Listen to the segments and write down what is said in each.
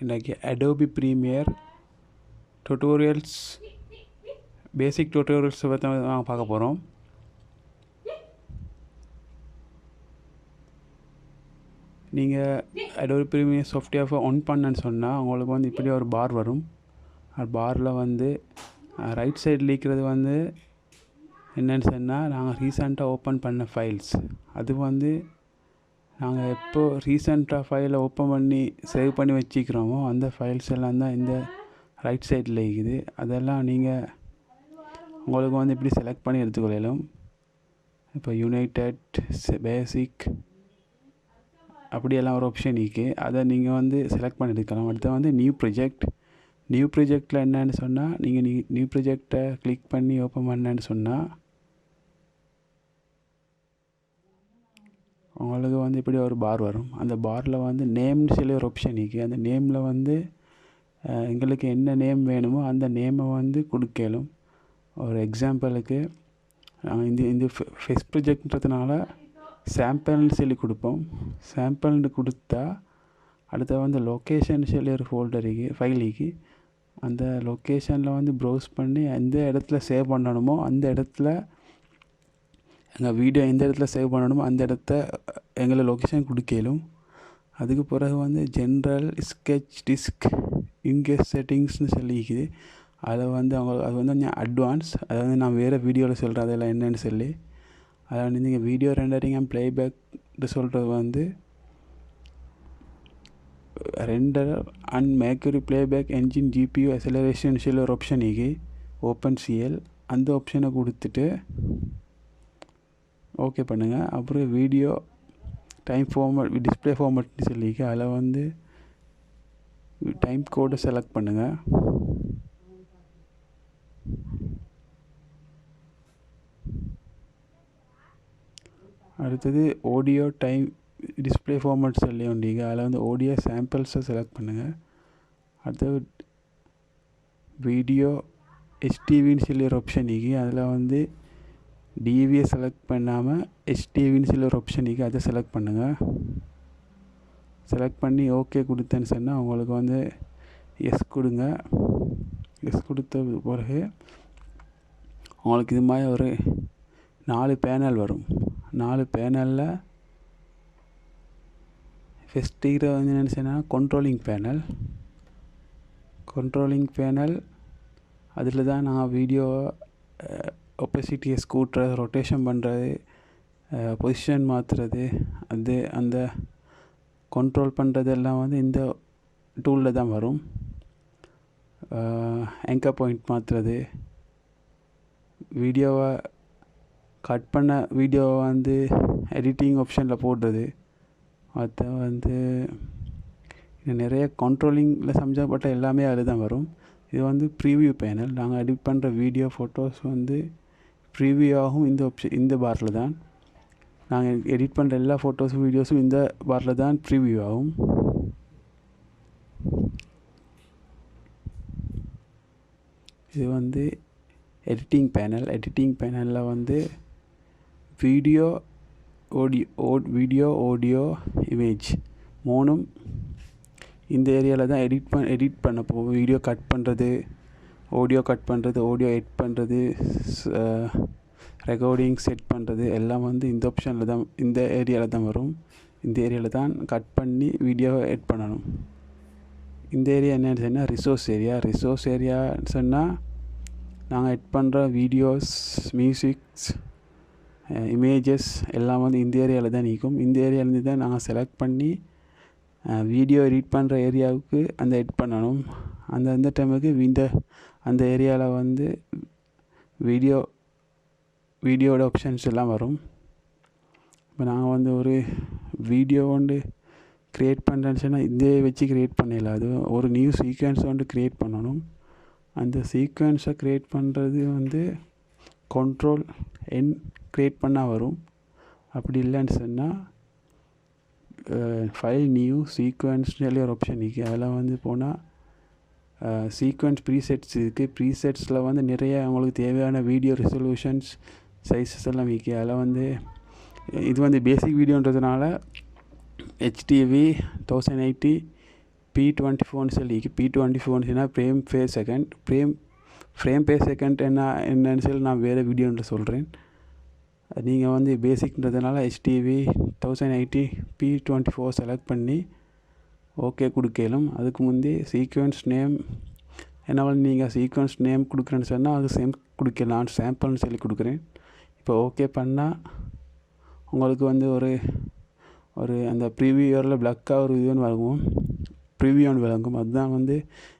இன்றைக்கி Adobe Premiere tutorials basic tutorials பற்றி நாங்கள் பார்க்க போகிறோம். நீங்கள் Adobe Premiere சாஃப்ட்வேர் ஆன் பண்ணன்னு சொன்னால் உங்களுக்கு வந்து இப்படி ஒரு பார் வரும். அது பாரில் வந்து ரைட் சைடில் இருக்கிறது வந்து என்னென்னு சொன்னால் நாங்கள் ரீசெண்டாக ஓப்பன் பண்ண ஃபைல்ஸ். அது வந்து நாங்கள் எப்போ ரீசெண்டாக ஃபைலை ஓப்பன் பண்ணி சேவ் பண்ணி வச்சுக்கிறோமோ அந்த ஃபைல்ஸ் எல்லாம் தான் இந்த ரைட் சைடில் இருக்குது. அதெல்லாம் நீங்கள் உங்களுக்கு வந்து இப்படி செலக்ட் பண்ணி எடுத்துக்கொள்ளலாம். இப்போ யுனைடெட், பேசிக் அப்படியெல்லாம் ஒரு ஆப்ஷன் இருக்குது. அதை நீங்கள் வந்து செலக்ட் பண்ணி எடுக்கலாம். அடுத்து வந்து நியூ ப்ரொஜெக்டில் என்னன்னு சொன்னால் நீங்கள் நியூ ப்ரொஜெக்டை கிளிக் பண்ணி ஓப்பன் பண்ணேன்னு சொன்னால் உங்களுக்கு வந்து இப்படி ஒரு பார் வரும். அந்த பாரில் வந்து நேம்னு சொல்லி ஒரு ஆப்ஷன் இருக்குது. அந்த நேமில் வந்து எங்களுக்கு என்ன நேம் வேணுமோ அந்த நேமை வந்து கொடுக்கலும். ஒரு எக்ஸாம்பிளுக்கு இந்த ஃபெஸ்ட் ப்ரொஜெக்ட்ன்றதுனால சாம்பிள்னு சொல்லி கொடுப்போம். சாம்பிள்னு கொடுத்தா அடுத்த வந்து லொக்கேஷன் சொல்லி ஒரு ஃபைலுக்கு அந்த லொக்கேஷனில் வந்து ப்ரௌஸ் பண்ணி எந்த இடத்துல சேவ் பண்ணணுமோ அந்த இடத்துல எங்கள் வீடியோ எந்த இடத்துல சேவ் பண்ணணுமோ அந்த இடத்த எங்களை லொக்கேஷன் கொடுக்கலும். அதுக்கு பிறகு வந்து ஜென்ரல், ஸ்கெட்ச், டிஸ்க், இங்கேஸ் செட்டிங்ஸ்னு சொல்லிக்குது. அதை வந்து அது வந்து கொஞ்சம் அட்வான்ஸ். அதை வந்து நான் வேறு வீடியோவில் சொல்கிறேன் அதெல்லாம் என்னென்னு சொல்லி. அதை வந்து நீங்கள் வீடியோ ரெண்டரிங் அண்ட் ப்ளேபேக் சொல்கிறது வந்து render and Mercury playback engine GPU acceleration சொல்லி ஒரு ஆப்ஷன் இருக்குது. OpenCL அந்த ஆப்ஷனை கொடுத்துட்டு ஓகே பண்ணுங்கள். அப்புறம் வீடியோ டைம் ஃபார்மேட், டிஸ்பிளே ஃபார்மேட்னு சொல்லிக்கு அதில் வந்து டைம் கோடை செலக்ட் பண்ணுங்கள். அடுத்தது ஆடியோ டைம் டிஸ்பிளே ஃபார்மேட் சொல்லி உண்டிங்க. அதில் வந்து ஆடியோ சாம்பிள்ஸை செலக்ட் பண்ணுங்கள். அடுத்தது வீடியோ HTVன்னு சொல்லி ஒரு ஆப்ஷன் இருக்குது. அதில் வந்து டிவியை செலக்ட் பண்ணாமல் HTVன்னு சொல்லி ஒரு ஆப்ஷன் இருக்குது. அதை செலக்ட் பண்ணுங்கள். செலக்ட் பண்ணி ஓகே கொடுத்தேன்னு சொன்னால் உங்களுக்கு வந்து எஸ் கொடுங்க. எஸ் கொடுத்த பிறகு உங்களுக்கு இது மாதிரி ஒரு 4 பேனல் வரும். 4 பேனலில் ஃபஸ்ட்டு வந்து என்னென்னு சொன்னால் கண்ட்ரோலிங் பேனல் அதில் தான் நான் வீடியோ ஒப்பசிட்டியை ஸ்கூட்டுறது, ரொட்டேஷன் பண்ணுறது, பொசிஷன் மாற்றுறது, அந்த கண்ட்ரோல் பண்ணுறது எல்லாம் வந்து இந்த டூலில் தான் வரும். ஆங்கர் பாயிண்ட் மாற்றுறது, வீடியோவை கட் பண்ண வீடியோவை வந்து எடிட்டிங் ஆப்ஷனில் போடுறது, அதை வந்து நிறைய கண்ட்ரோலிங்கில் சம்மந்தப்பட்ட எல்லாமே அதில் தான் வரும். இது வந்து ப்ரீவியூ பேனல். நாங்கள் எடிட் பண்ணுற வீடியோ ஃபோட்டோஸ் வந்து ப்ரீவியூ ஆகும் இந்த பாரில் தான். நாங்கள் எடிட் பண்ணுற எல்லா ஃபோட்டோஸும் வீடியோஸும் இந்த பாரில் தான் ப்ரீவியூ ஆகும். இது வந்து எடிட்டிங் பேனலில் வந்து வீடியோ, ஆடியோ, இமேஜ் 3ம் இந்த ஏரியாவில் தான் எடிட் பண்ண போகும். வீடியோ கட் பண்ணுறது, ஆடியோ கட் பண்ணுறது, ஆடியோ எட் பண்ணுறது, ரெக்கார்டிங் செட் பண்ணுறது எல்லாம் வந்து இந்த ஆப்ஷனில் தான், இந்த ஏரியாவில் தான் வரும். இந்த ஏரியாவில் தான் கட் பண்ணி வீடியோவை எட் பண்ணணும். இந்த ஏரியா என்னென்னு சொன்னால் ரிசோர்ஸ் ஏரியான்னு சொன்னால் நாங்கள் எட் பண்ணுற வீடியோஸ், மியூசிக்ஸ், இமேஜஸ் எல்லாம் வந்து இந்த ஏரியாவில் தான் நிற்கும். இந்த ஏரியாவிலேருந்து தான் நாங்கள் செலக்ட் பண்ணி வீடியோ எடிட் பண்ணுற ஏரியாவுக்கு அந்த எட் பண்ணணும். அந்த டைமுக்கு அந்த ஏரியாவில் வந்து வீடியோட ஆப்ஷன்ஸ் எல்லாம் வரும். இப்போ நாங்கள் வந்து ஒரு வீடியோ வந்து க்ரியேட் பண்ணுறேன்னு சொன்னால் இதே வச்சு க்ரியேட் பண்ணிடலாம். அது ஒரு நியூ சீக்வென்ஸ் வந்து க்ரியேட் பண்ணணும். அந்த சீக்வென்ஸை க்ரியேட் பண்ணுறது வந்து Ctrl+N க்ரியேட் பண்ணால் வரும். அப்படி இல்லைன்னு சொன்னால் ஃபைல் நியூ சீக்வென்ஸ்னு சொல்லி ஒரு ஆப்ஷன் இருக்குது. அதில் வந்து போனால் சீக்வென்ஸ் ப்ரீசெட்ஸ் இருக்குது. ப்ரீசெட்ஸில் வந்து நிறைய உங்களுக்கு தேவையான வீடியோ ரெசல்யூஷன்ஸ், சைஸஸ் எல்லாம் இருக்குது. அதில் வந்து இது வந்து பேசிக் வீடியோன்றதுனால HTV 1080 P24 சொல்லி P24 frame per second frame per second என்னன்னு சொல்லி நான் வேறு வீடியோவில் சொல்கிறேன். நீங்கள் வந்து பேசிக்ன்றதுனால HTV 1080 P24 செலக்ட் பண்ணி ஓகே கொடுக்கலாம். அதுக்கு முந்தி சீக்வென்ஸ் நேம் என்னால் நீங்கள் சீக்வென்ஸ் நேம் கொடுக்குறேன்னு சொன்னால் அது சேம் கொடுக்கலாம். நான் சாம்பிள்னு சொல்லி கொடுக்குறேன். இப்போ ஓகே பண்ணால் உங்களுக்கு வந்து ஒரு அந்த ப்ரீவியூ ஏரியாவில் பிளாக்காக ஒரு இதுன்னு விளங்கும். அதுதான் வந்து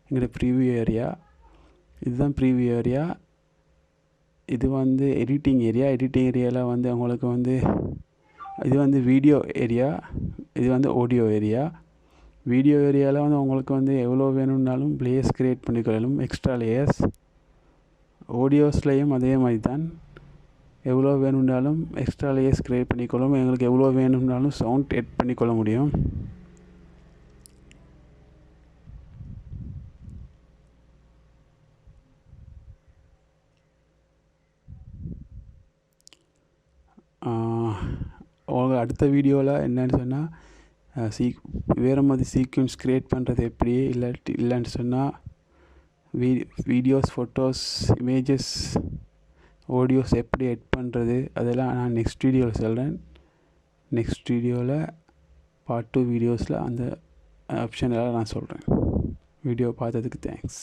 எங்களோட ப்ரீவியூ ஏரியா. இதுதான் ப்ரீவியூ ஏரியா. இது வந்து எடிட்டிங் ஏரியாவில் வந்து உங்களுக்கு வந்து இது வந்து வீடியோ ஏரியா, இது வந்து ஆடியோ ஏரியா. வீடியோ ஏரியாவில் வந்து உங்களுக்கு வந்து எவ்வளோ வேணும்னாலும் லேயர்ஸ் க்ரியேட் பண்ணிக்கொள்ளலாம், எக்ஸ்ட்ரா லேயர்ஸ். ஆடியோஸ்லேயும் அதே மாதிரி தான், எவ்வளோ வேணும்னாலும் எக்ஸ்ட்ரா லேயர்ஸ் க்ரியேட் பண்ணிக்கொள்ளும். எங்களுக்கு எவ்வளோ வேணும்னாலும் சவுண்ட் எட் பண்ணிக்கொள்ள முடியும். அடுத்த வீடியோவில் என்னன்னு சொன்னால் வேறு மாதிரி சீக்வென்ஸ் க்ரியேட் பண்ணுறது எப்படி, இல்லைன்னு சொன்னால் வீடியோஸ், ஃபோட்டோஸ், இமேஜஸ், ஆடியோஸ் எப்படி எட் பண்ணுறது அதெல்லாம் நான் நெக்ஸ்ட் வீடியோவில் சொல்கிறேன். நெக்ஸ்ட் வீடியோவில் பார்ட் 2 வீடியோஸில் அந்த ஆப்ஷன் எல்லாம் நான் சொல்கிறேன். வீடியோ பார்த்ததுக்கு தேங்க்ஸ்.